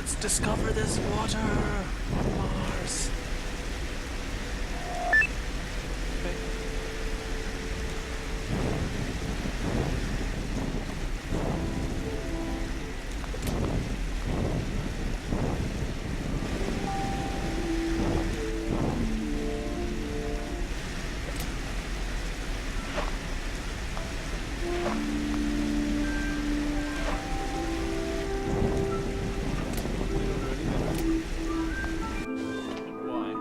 Let's discover this water on Mars. Okay. Why?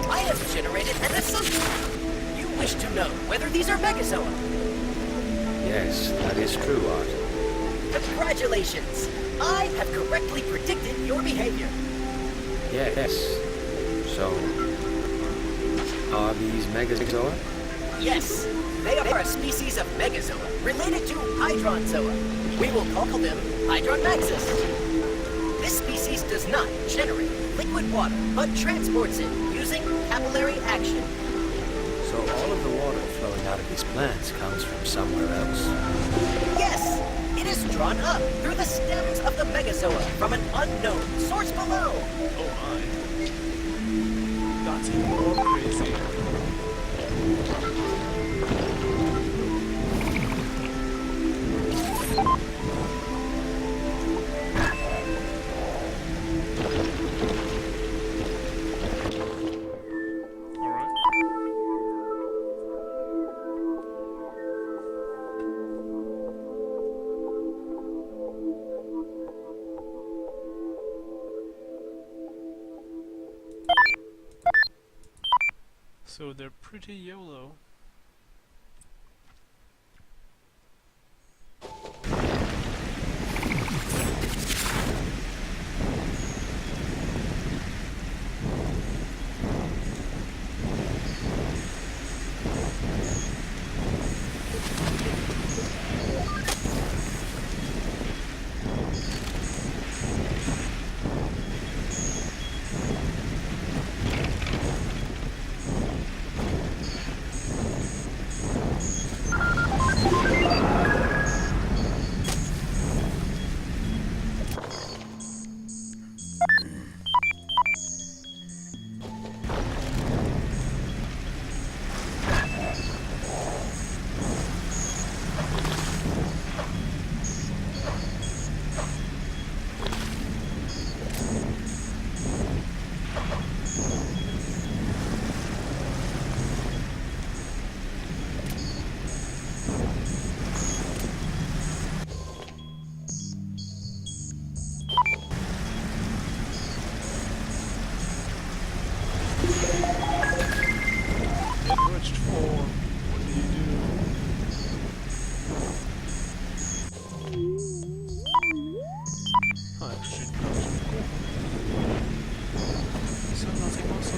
I have generated an assumption. You wish to know whether these are Megazoa. Yes, that is true, Art. Congratulations! I have correctly predicted your behavior. Yes. So, are these Megazoa? Yes, they are a species of Megazoa related to Hydronzoa. We will call them Hydronmaxus. This species does not generate liquid water, but transports it using capillary action. So all of the water flowing out of these plants comes from somewhere else. Yes, it is drawn up through the stems of the Megazoa from an unknown source below. Oh my. That's even more crazy. Alright. So they're pretty YOLO. Enriched form. What do you do? Oh, actually, cool. So nothing else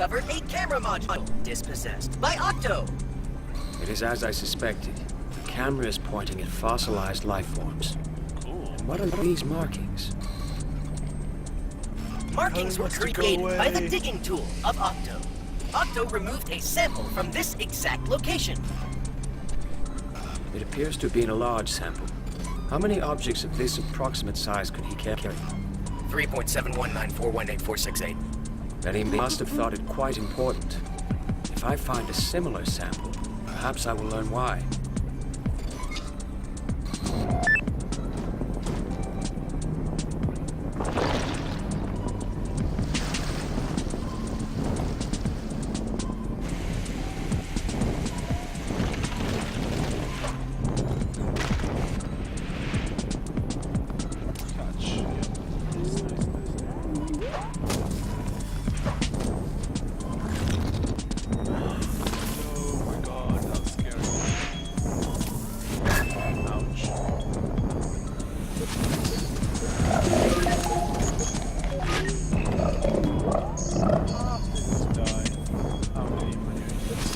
discovered a camera module dispossessed by Octo. It is as I suspected. The camera is pointing at fossilized life forms. Cool. And what are these markings? Markings were wants to go created by the away. digging tool of Octo. Octo removed a sample from this exact location. It appears to have been a large sample. How many objects of this approximate size could he carry? 3.719418468. Then he must have thought it quite important. If I find a similar sample, perhaps I will learn why. Catch. Yep. Oh my god, that was scary. Ouch. Half this die. How many minutes?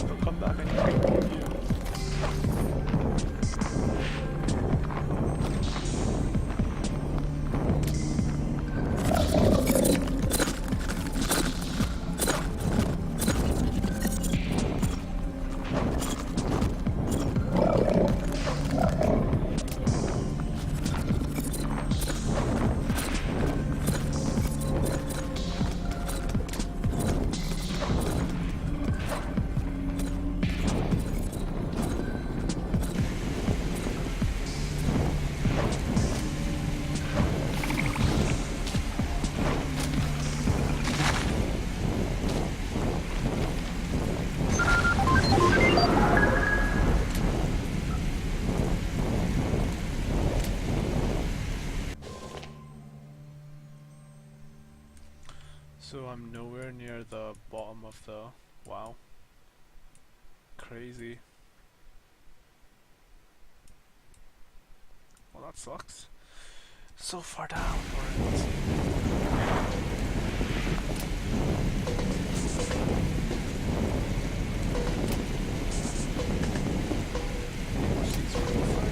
They'll come back and kill you. So I'm nowhere near the bottom of the... Wow. Crazy. Well, that sucks. So far down. Alright, let's see. Watch these people fight.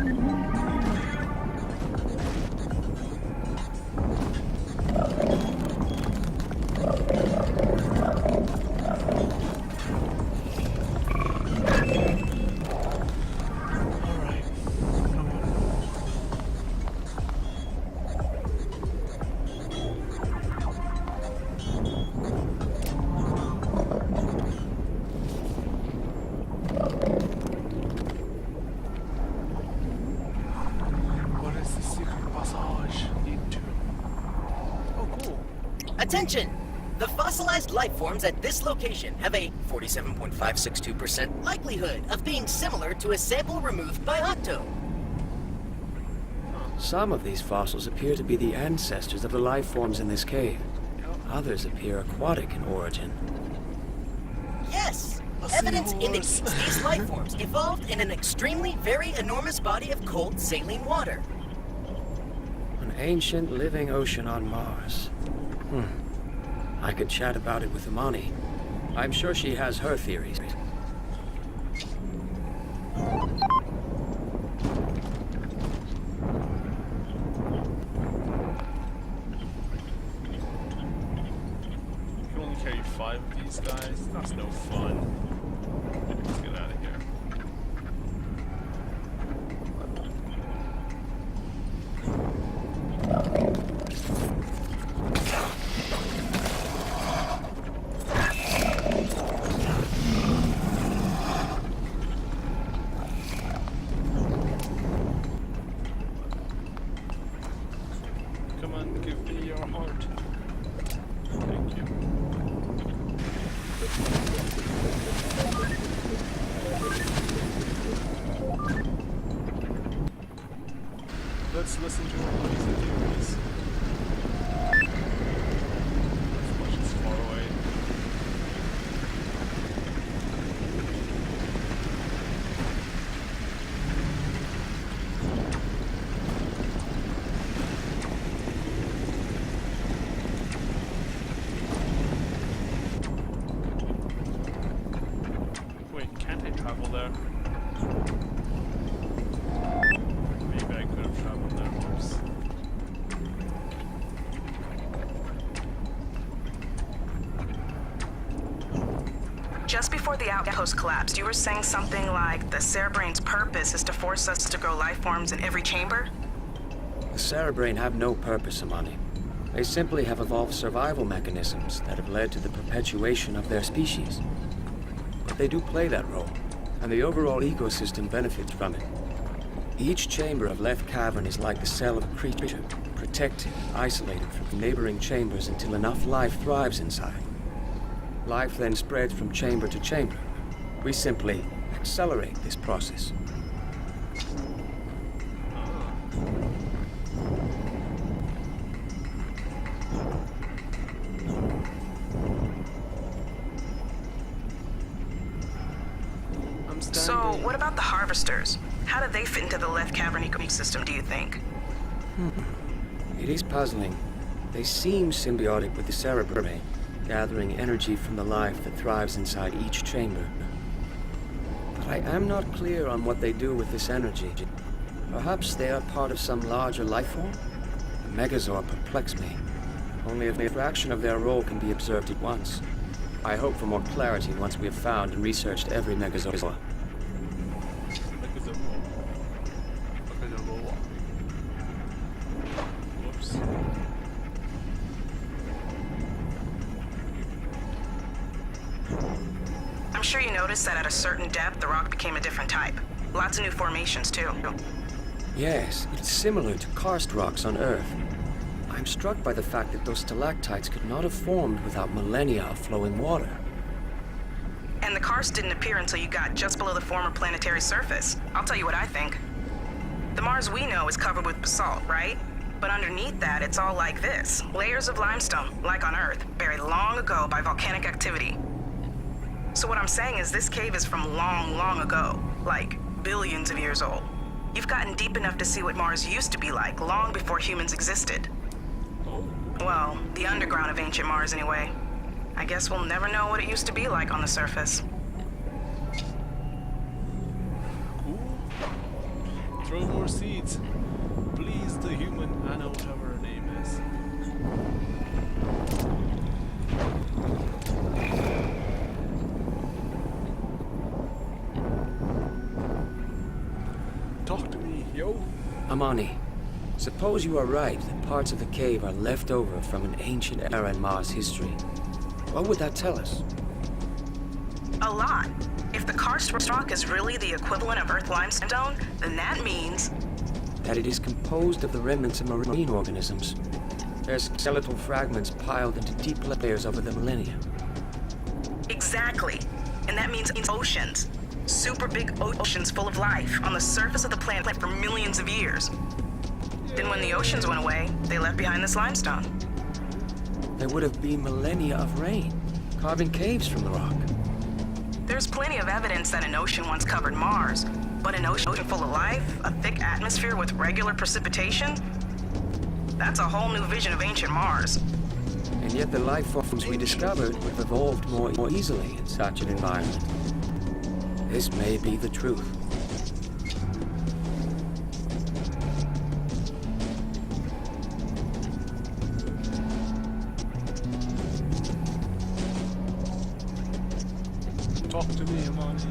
Alright. Come on. What is the secret passage into? Oh, cool. Attention! The fossilized life forms at this location have a 47.562% likelihood of being similar to a sample removed by Octo. Some of these fossils appear to be the ancestors of the life forms in this cave. Others appear aquatic in origin. Yes! A Evidence seahorse. indicates these life forms evolved in an extremely very enormous body of cold saline water. An ancient living ocean on Mars. I could chat about it with Imani. I'm sure she has her theories. You can only carry 5 of these guys. That's no fun. Let's get out of here. Come on, give me your heart. Thank you. Let's listen to our buddies and theories. As much as far away. Wait, can't I travel there? Maybe I could have traveled there first. Just before the outpost collapsed, you were saying something like the Cerebrain's purpose is to force us to grow life forms in every chamber? The Cerebrain have no purpose, Imani. They simply have evolved survival mechanisms that have led to the perpetuation of their species. But they do play that role, and the overall ecosystem benefits from it. Each chamber of Left Cavern is like the cell of a creature, protected, isolated from neighboring chambers until enough life thrives inside. Life then spreads from chamber to chamber. We simply accelerate this process. I'm So, standing. what about the harvesters? How do they fit into the Left Cavern ecosystem, do you think? It is puzzling. They seem symbiotic with the Cerebrain, gathering energy from the life that thrives inside each chamber. But I am not clear on what they do with this energy. Perhaps they are part of some larger life form? The Megazord perplex me. Only a fraction of their role can be observed at once. I hope for more clarity once we have found and researched every Megazord. Whoops. I'm sure you noticed that at a certain depth, the rock became a different type. Lots of new formations, too. Yes, it's similar to karst rocks on Earth. I'm struck by the fact that those stalactites could not have formed without millennia of flowing water. And the karst didn't appear until you got just below the former planetary surface. I'll tell you what I think. The Mars we know is covered with basalt, right? But underneath that, it's all like this. Layers of limestone, like on Earth, buried long ago by volcanic activity. So what I'm saying is this cave is from long, long ago. Like, billions of years old. You've gotten deep enough to see what Mars used to be like, long before humans existed. Well, the underground of ancient Mars anyway. I guess we'll never know what it used to be like on the surface. Cool. It's throw more seeds. Please, the human Anna, whatever her name is. Talk to me, yo. Amani, suppose you are right that parts of the cave are left over from an ancient era in Mars history. What would that tell us? A lot. If the karst rock is really the equivalent of Earth limestone, then that means... That it is composed of the remnants of marine organisms. Their skeletal fragments piled into deep layers over the millennia. Exactly. And that means oceans. Super big oceans full of life on the surface of the planet for millions of years. Then when the oceans went away, they left behind this limestone. There would have been millennia of rain, carving caves from the rock. There's plenty of evidence that an ocean once covered Mars, but an ocean full of life, a thick atmosphere with regular precipitation? That's a whole new vision of ancient Mars. And yet the life forms we discovered would have evolved more easily in such an environment. This may be the truth. Talk to me, Amani.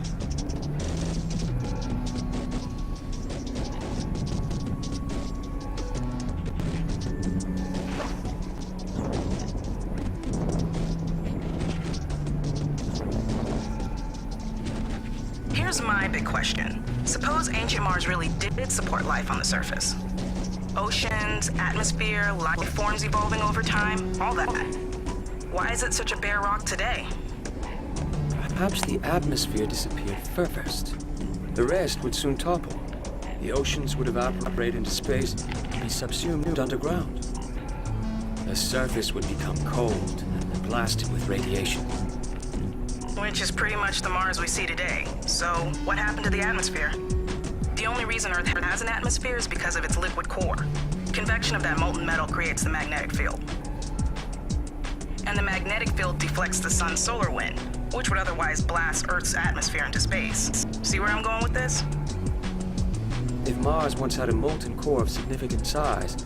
Here's my big question. Suppose ancient Mars really did support life on the surface. Oceans, atmosphere, life forms evolving over time, all that. Why is it such a bare rock today? Perhaps the atmosphere disappeared first. The rest would soon topple. The oceans would evaporate into space and be subsumed underground. The surface would become cold and blasted with radiation. Which is pretty much the Mars we see today. So, what happened to the atmosphere? The only reason Earth has an atmosphere is because of its liquid core. Convection of that molten metal creates the magnetic field. And the magnetic field deflects the sun's solar wind, which would otherwise blast Earth's atmosphere into space. See where I'm going with this? If Mars once had a molten core of significant size,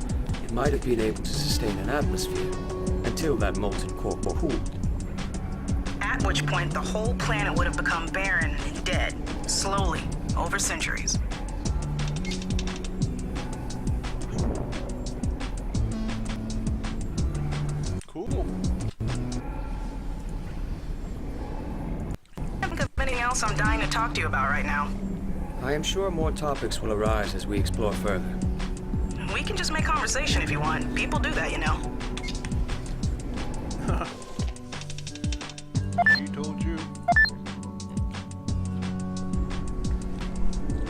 it might have been able to sustain an atmosphere until that molten core cooled. At which point the whole planet would have become barren and dead, slowly, over centuries. Cool. I can't think of anything else I'm dying to talk to you about right now. I am sure more topics will arise as we explore further. We can just make conversation if you want. People do that, you know. She told you.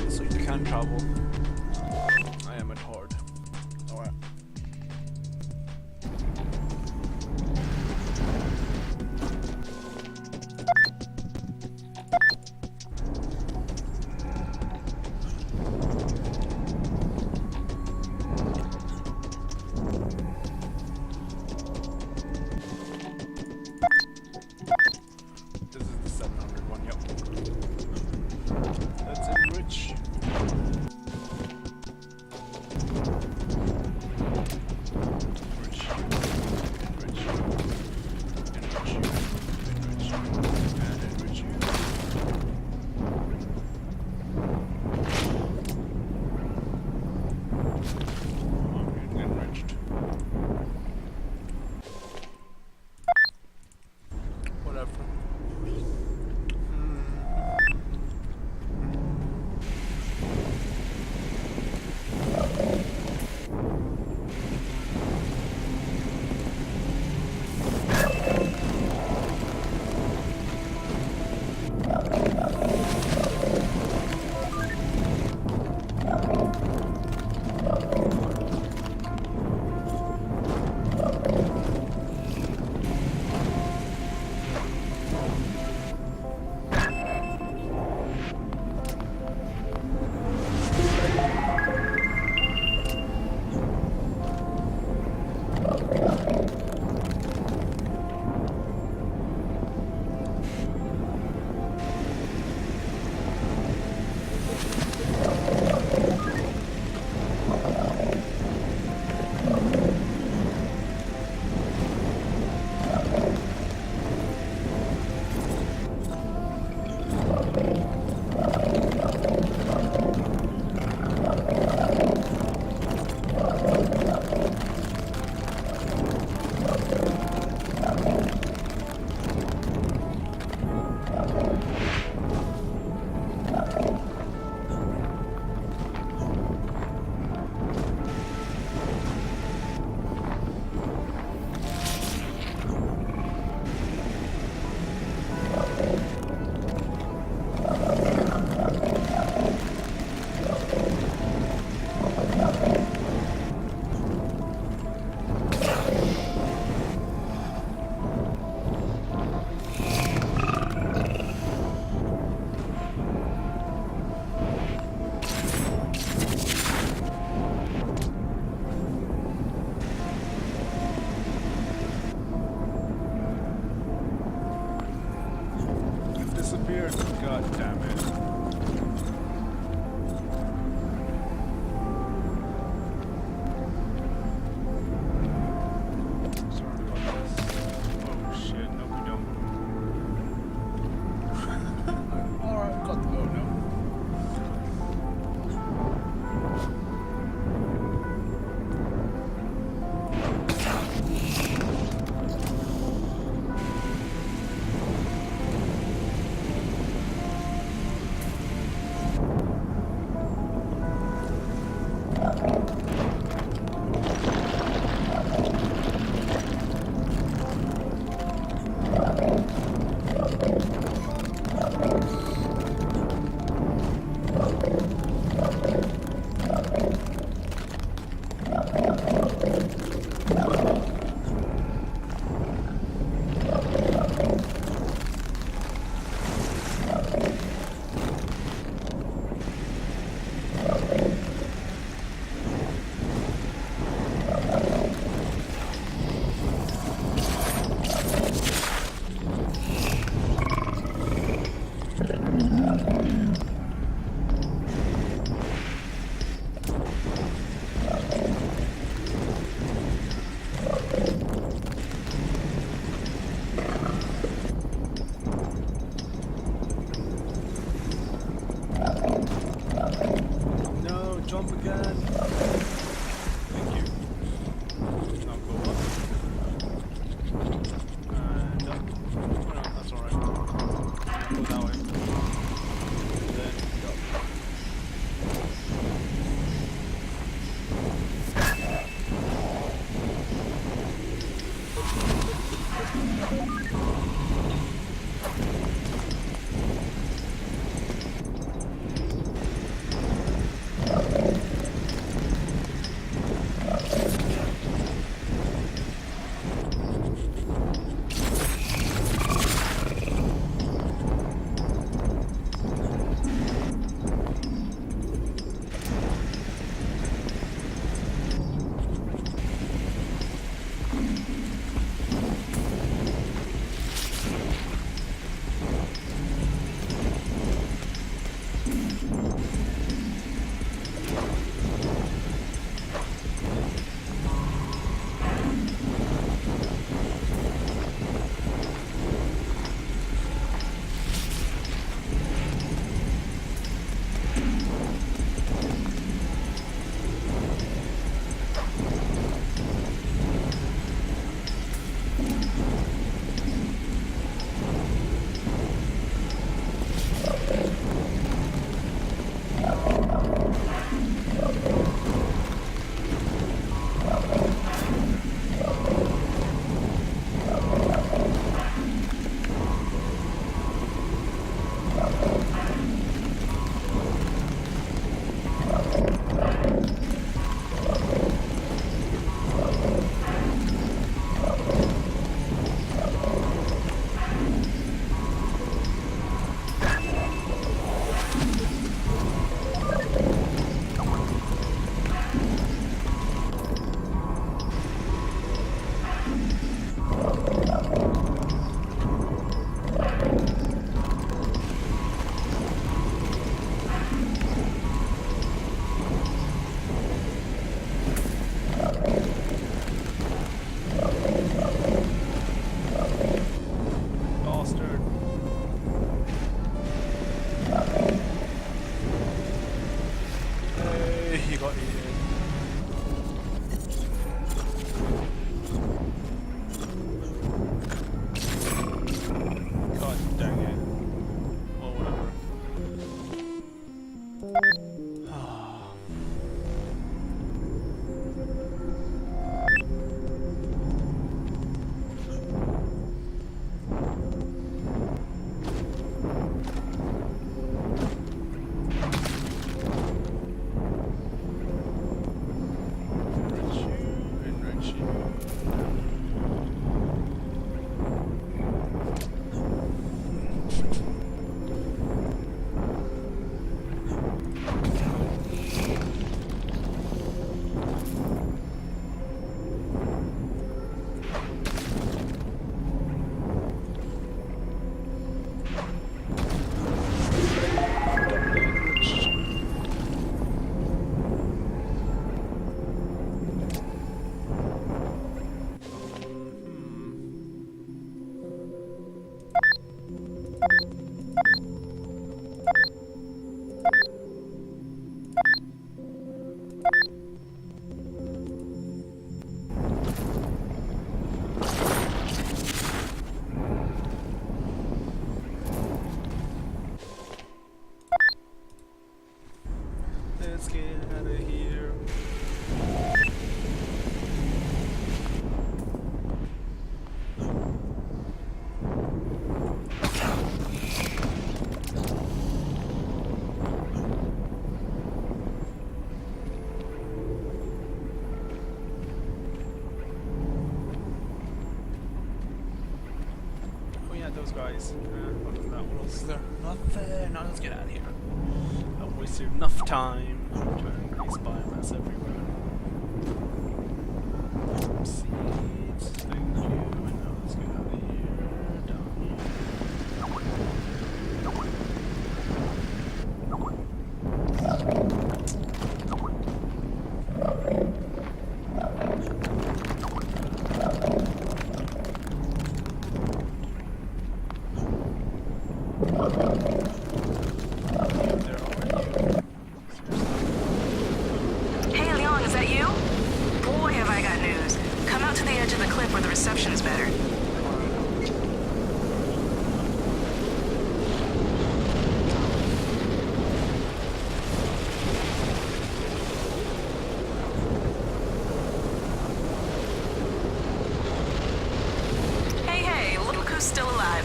So you can travel. I am at hard. Alright. Thank you. Now go up. And up. Oh no, that's alright. Go that way. Then go. Let's get out of here. Oh yeah, those guys. Other than that, what else is there? Nothing. Now let's get out of here. I've wasted enough time trying to increase biomass everywhere. Some seeds, thank you. And now let's get out of here. Down here. There are you. Seriously. news. Come out to the edge of the cliff where the reception is better. Hey, look who's still alive.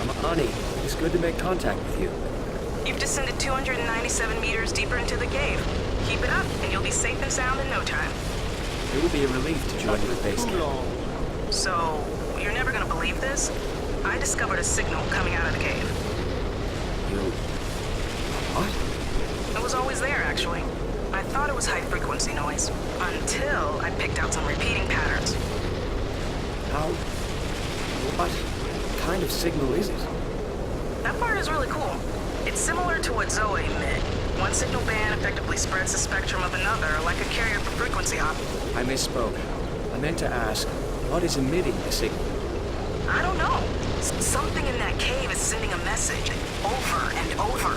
I'm Ani. It's good to make contact with you. You've descended 297 meters deeper into the cave. Keep it up, and you'll be safe and sound in no time. It will be a relief to join you at base Too camp. long. So, you're never gonna believe this? I discovered a signal coming out of the cave. You... What? It was always there, actually. I thought it was high-frequency noise, until I picked out some repeating patterns. How... What kind of signal is it? That part is really cool. It's similar to what Zoe emit. One signal band effectively spreads the spectrum of another, like a carrier for frequency hop. I misspoke. I meant to ask, what is emitting the signal? I don't know. Something in that cave is sending a message, over and over.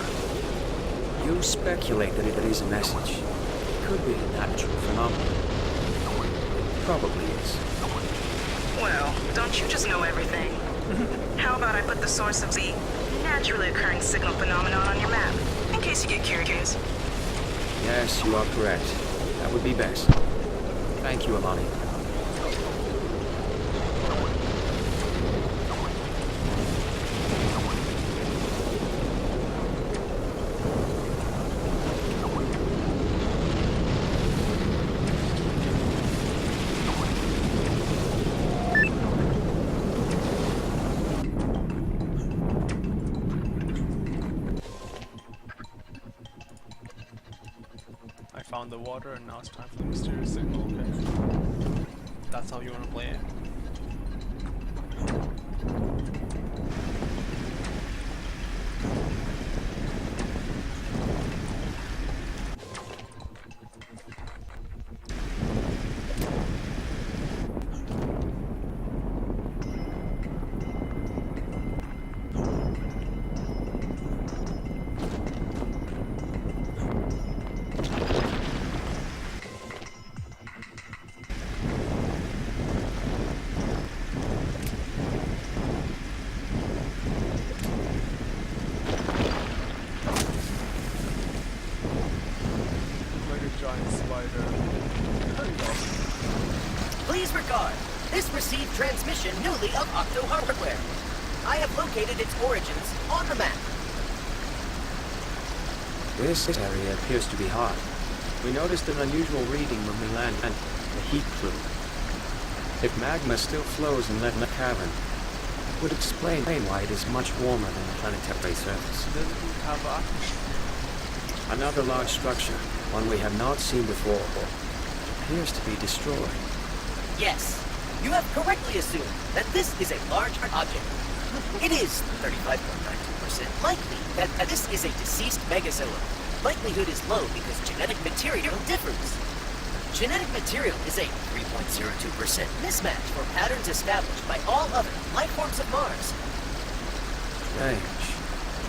You speculate that it is a message. It could be a natural phenomenon. It probably is. Well, don't you just know everything? How about I put the source of the naturally occurring signal phenomenon on your map, in case you get curious? Yes, you are correct. That would be best. Thank you, Amani. I found the water and now it's time for the mysterious signal, okay? That's how you wanna play it. Like a giant spider. There you go. Please regard this received transmission newly of Octo hardware. I have located its origins on the map. This area appears to be hot. We noticed an unusual reading when we landed, the heat plume. If magma still flows in the cavern, it would explain why it is much warmer than the planetary surface. Does it have a... Another large structure, one we have not seen before, appears to be destroyed. Yes, you have correctly assumed that this is a large object. It is 35.92% likely that this is a deceased megazoa. Likelihood is low because genetic material differs. Genetic material is a 3.02% mismatch for patterns established by all other life forms of Mars. Strange.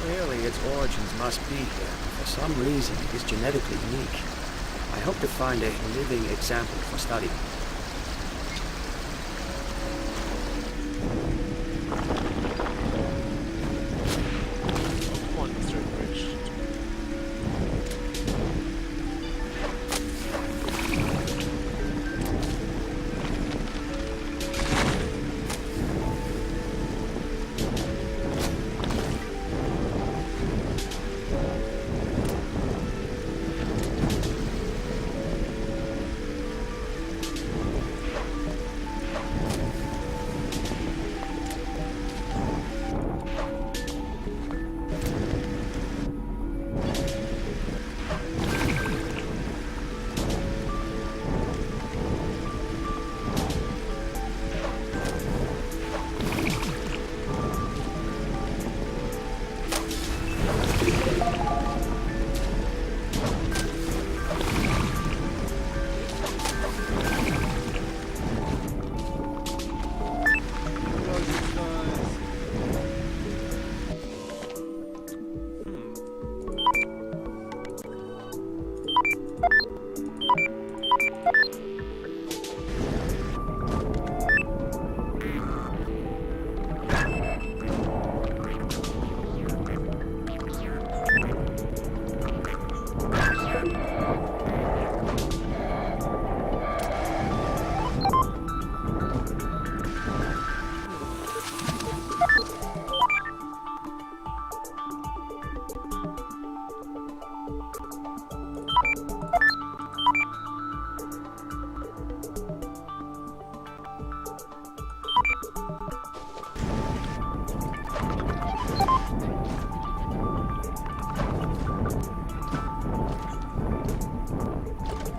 Clearly, its origins must be here. For some reason, it is genetically unique. I hope to find a living example for study. Oh, come on, Mr. Bridge.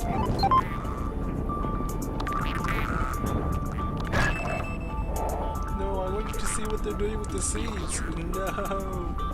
No, I want you to see what they're doing with the seeds. No.